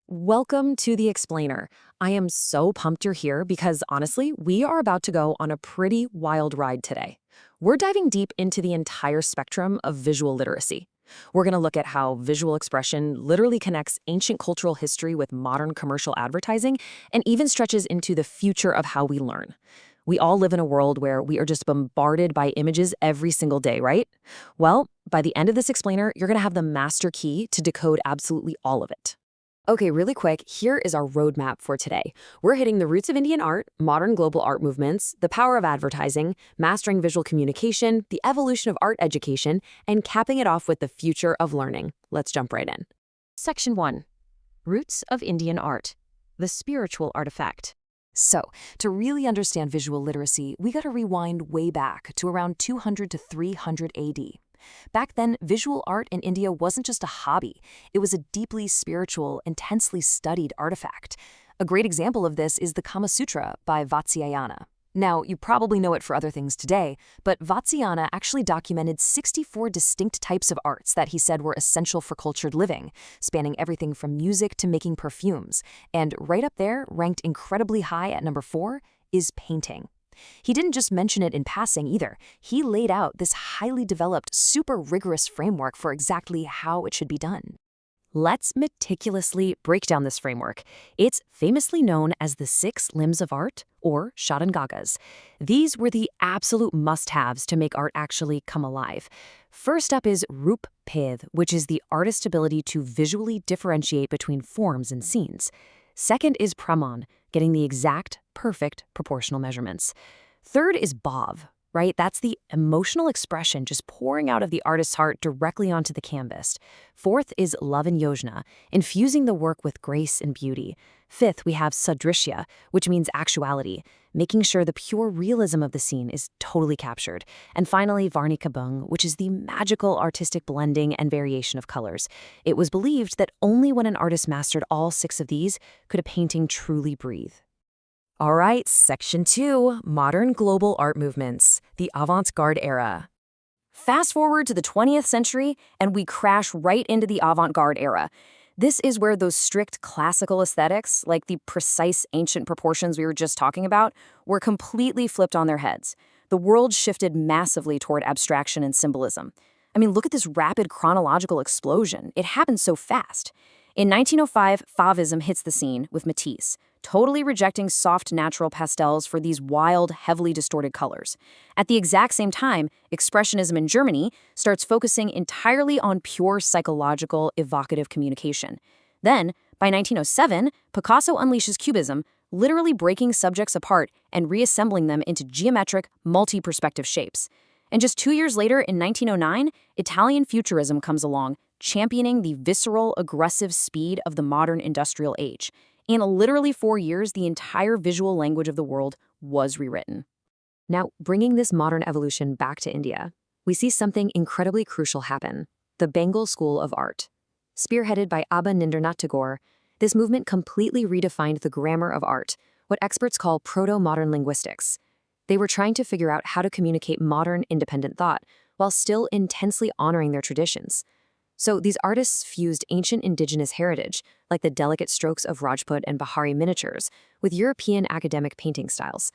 Welcome to The Explainer. I am so pumped you're here because honestly, we are about to go on a pretty wild ride today. We're diving deep into the entire spectrum of visual literacy. We're going to look at how visual expression literally connects ancient cultural history with modern commercial advertising and even stretches into the future of how we learn. We all live in a world where we are just bombarded by images every single day, right? Well, by the end of this explainer, you're going to have the master key to decode absolutely all of it. Okay, really quick, here is our roadmap for today. We're hitting the roots of Indian art, modern global art movements, the power of advertising, mastering visual communication, the evolution of art education, and capping it off with the future of learning. Let's jump right in. Section 1. Roots of Indian art. The spiritual artifact. So, to really understand visual literacy, we gotta rewind way back to around 200 to 300 AD. Back then, visual art in India wasn't just a hobby. It was a deeply spiritual, intensely studied artifact. A great example of this is the Kamasutra by Vatsyayana. Now, you probably know it for other things today, but Vatsyayana actually documented 64 distinct types of arts that he said were essential for cultured living, spanning everything from music to making perfumes. And right up there, ranked incredibly high at number 4, is painting. He didn't just mention it in passing either. He laid out this highly developed, super rigorous framework for exactly how it should be done. Let's meticulously break down this framework. It's famously known as the 6 limbs of art, or Shadangas. These were the absolute must-haves to make art actually come alive. First up is Roop, which is the artist's ability to visually differentiate between forms and scenes. Second is Praman, getting the exact, perfect proportional measurements. Third is Bhava, right? That's the emotional expression just pouring out of the artist's heart directly onto the canvas. Fourth is Lavanyayojana, infusing the work with grace and beauty. Fifth, we have Sadrishya, which means actuality, making sure the pure realism of the scene is totally captured. And finally, Varnika, which is the magical artistic blending and variation of colors. It was believed that only when an artist mastered all 6 of these could a painting truly breathe. All right, Section 2, Modern Global Art Movements, the Avant-Garde Era. Fast forward to the 20th century, and we crash right into the Avant-Garde era. This is where those strict classical aesthetics, like the precise ancient proportions we were just talking about, were completely flipped on their heads. The world shifted massively toward abstraction and symbolism. I mean, look at this rapid chronological explosion. It happened so fast. In 1905, Fauvism hits the scene with Matisse, totally rejecting soft natural pastels for these wild, heavily distorted colors. At the exact same time, Expressionism in Germany starts focusing entirely on pure psychological, evocative communication. Then, by 1907, Picasso unleashes Cubism, literally breaking subjects apart and reassembling them into geometric, multi-perspective shapes. And just 2 years later, in 1909, Italian Futurism comes along, championing the visceral, aggressive speed of the modern industrial age. In literally 4 years, the entire visual language of the world was rewritten. Now, bringing this modern evolution back to India, we see something incredibly crucial happen: the Bengal School of Art. Spearheaded by Abanindranath Tagore, this movement completely redefined the grammar of art, what experts call proto-modern linguistics. They were trying to figure out how to communicate modern, independent thought while still intensely honoring their traditions. So these artists fused ancient indigenous heritage, like the delicate strokes of Rajput and Bahari miniatures, with European academic painting styles.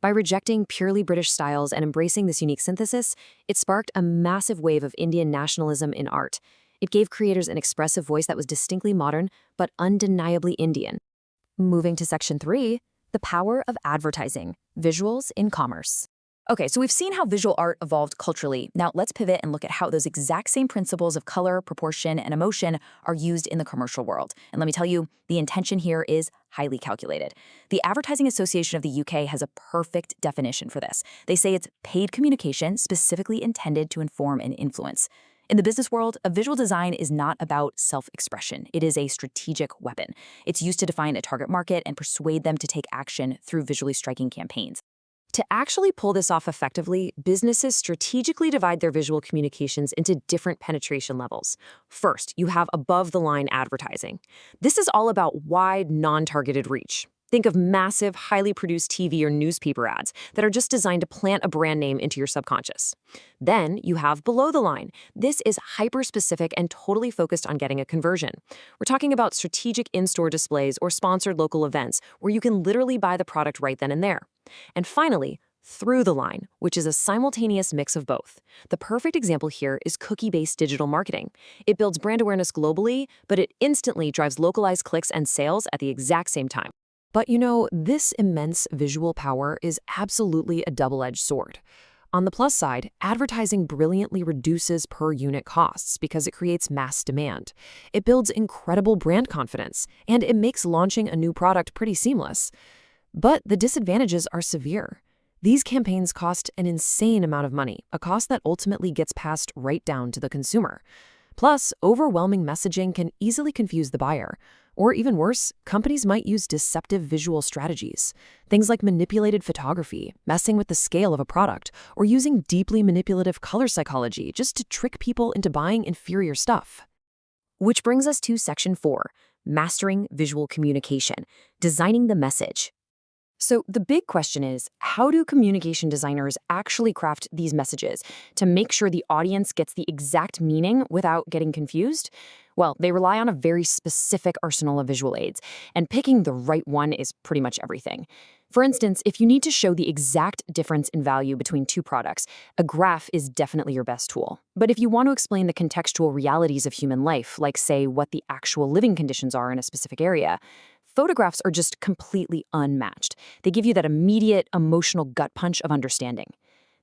By rejecting purely British styles and embracing this unique synthesis, it sparked a massive wave of Indian nationalism in art. It gave creators an expressive voice that was distinctly modern, but undeniably Indian. Moving to Section 3, the power of advertising, visuals in commerce. Okay, so we've seen how visual art evolved culturally. Now let's pivot and look at how those exact same principles of color, proportion, and emotion are used in the commercial world. And let me tell you, the intention here is highly calculated. The Advertising Association of the UK has a perfect definition for this. They say it's paid communication specifically intended to inform and influence. In the business world, a visual design is not about self-expression. It is a strategic weapon. It's used to define a target market and persuade them to take action through visually striking campaigns. To actually pull this off effectively, businesses strategically divide their visual communications into different penetration levels. First, you have above-the-line advertising. This is all about wide, non-targeted reach. Think of massive, highly produced TV or newspaper ads that are just designed to plant a brand name into your subconscious. Then you have below the line. This is hyper-specific and totally focused on getting a conversion. We're talking about strategic in-store displays or sponsored local events where you can literally buy the product right then and there. And finally, through the line, which is a simultaneous mix of both. The perfect example here is cookie-based digital marketing. It builds brand awareness globally, but it instantly drives localized clicks and sales at the exact same time. But this immense visual power is absolutely a double-edged sword. On the plus side, advertising brilliantly reduces per-unit costs because it creates mass demand. It builds incredible brand confidence, and it makes launching a new product pretty seamless. But the disadvantages are severe. These campaigns cost an insane amount of money, a cost that ultimately gets passed right down to the consumer. Plus, overwhelming messaging can easily confuse the buyer. Or even worse, companies might use deceptive visual strategies. Things like manipulated photography, messing with the scale of a product, or using deeply manipulative color psychology just to trick people into buying inferior stuff. Which brings us to Section 4, Mastering Visual Communication, Designing the Message. So the big question is, how do communication designers actually craft these messages to make sure the audience gets the exact meaning without getting confused? Well, they rely on a very specific arsenal of visual aids, and picking the right one is pretty much everything. For instance, if you need to show the exact difference in value between two products, a graph is definitely your best tool. But if you want to explain the contextual realities of human life, like say what the actual living conditions are in a specific area, photographs are just completely unmatched. They give you that immediate emotional gut punch of understanding.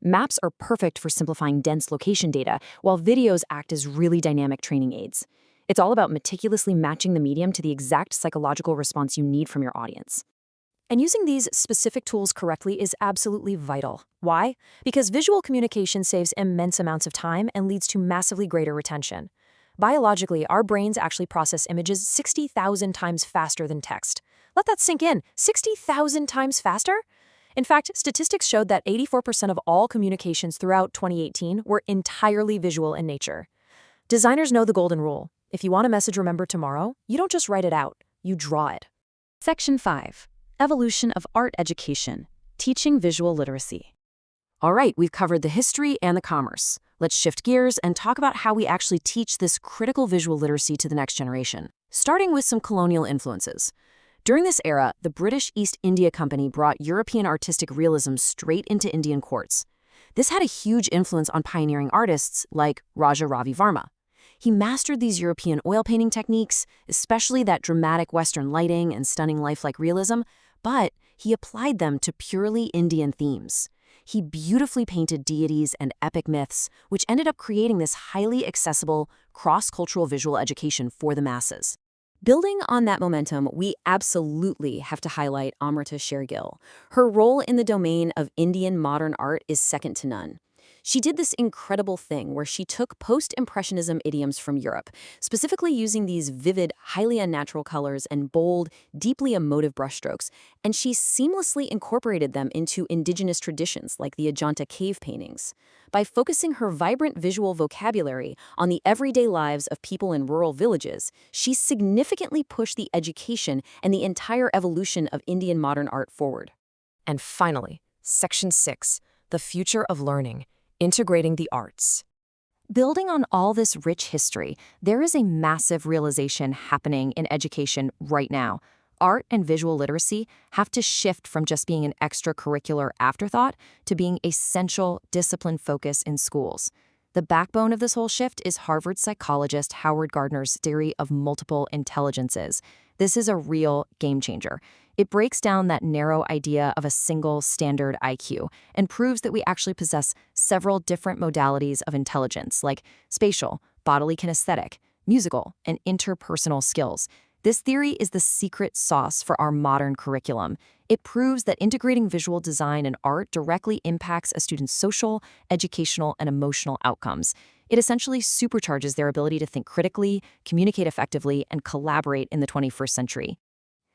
Maps are perfect for simplifying dense location data, while videos act as really dynamic training aids. It's all about meticulously matching the medium to the exact psychological response you need from your audience. And using these specific tools correctly is absolutely vital. Why? Because visual communication saves immense amounts of time and leads to massively greater retention. Biologically, our brains actually process images 60,000 times faster than text. Let that sink in. 60,000 times faster? In fact, statistics showed that 84% of all communications throughout 2018 were entirely visual in nature. Designers know the golden rule. If you want a message remembered tomorrow, you don't just write it out, you draw it. Section 5. Evolution of Art Education, Teaching Visual Literacy. All right, we've covered the history and the commerce. Let's shift gears and talk about how we actually teach this critical visual literacy to the next generation, starting with some colonial influences. During this era, the British East India Company brought European artistic realism straight into Indian courts. This had a huge influence on pioneering artists like Raja Ravi Varma. He mastered these European oil painting techniques, especially that dramatic Western lighting and stunning lifelike realism, but he applied them to purely Indian themes. He beautifully painted deities and epic myths, which ended up creating this highly accessible, cross-cultural visual education for the masses. Building on that momentum, we absolutely have to highlight Amrita Shergill. Her role in the domain of Indian modern art is second to none. She did this incredible thing where she took post-impressionism idioms from Europe, specifically using these vivid, highly unnatural colors and bold, deeply emotive brushstrokes, and she seamlessly incorporated them into indigenous traditions like the Ajanta cave paintings. By focusing her vibrant visual vocabulary on the everyday lives of people in rural villages, she significantly pushed the education and the entire evolution of Indian modern art forward. And finally, Section 6, The Future of Learning. Integrating the arts. Building on all this rich history, there is a massive realization happening in education right now. Art and visual literacy have to shift from just being an extracurricular afterthought to being a central discipline focus in schools. The backbone of this whole shift is Harvard psychologist Howard Gardner's theory of multiple intelligences. This is a real game changer. It breaks down that narrow idea of a single standard IQ and proves that we actually possess several different modalities of intelligence, like spatial, bodily kinesthetic, musical, and interpersonal skills. This theory is the secret sauce for our modern curriculum. It proves that integrating visual design and art directly impacts a student's social, educational, and emotional outcomes. It essentially supercharges their ability to think critically, communicate effectively, and collaborate in the 21st century.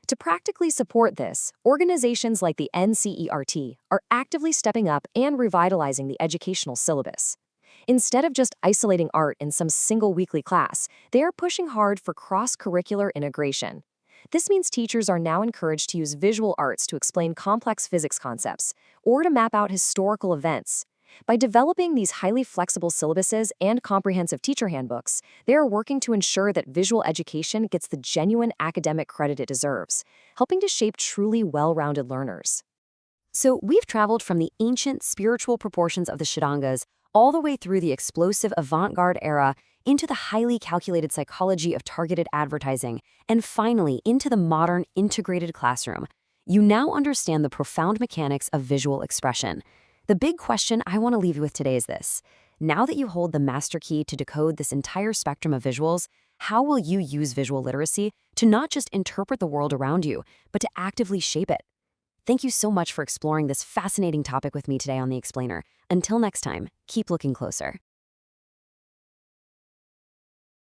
To practically support this, organizations like the NCERT are actively stepping up and revitalizing the educational syllabus. Instead of just isolating art in some single weekly class, they are pushing hard for cross-curricular integration. This means teachers are now encouraged to use visual arts to explain complex physics concepts or to map out historical events. By developing these highly flexible syllabuses and comprehensive teacher handbooks, they are working to ensure that visual education gets the genuine academic credit it deserves, helping to shape truly well-rounded learners. So we've traveled from the ancient spiritual proportions of the Shadangas all the way through the explosive avant-garde era into the highly calculated psychology of targeted advertising, and finally into the modern integrated classroom. You now understand the profound mechanics of visual expression. The big question I want to leave you with today is this. Now that you hold the master key to decode this entire spectrum of visuals, how will you use visual literacy to not just interpret the world around you, but to actively shape it? Thank you so much for exploring this fascinating topic with me today on The Explainer. Until next time, keep looking closer.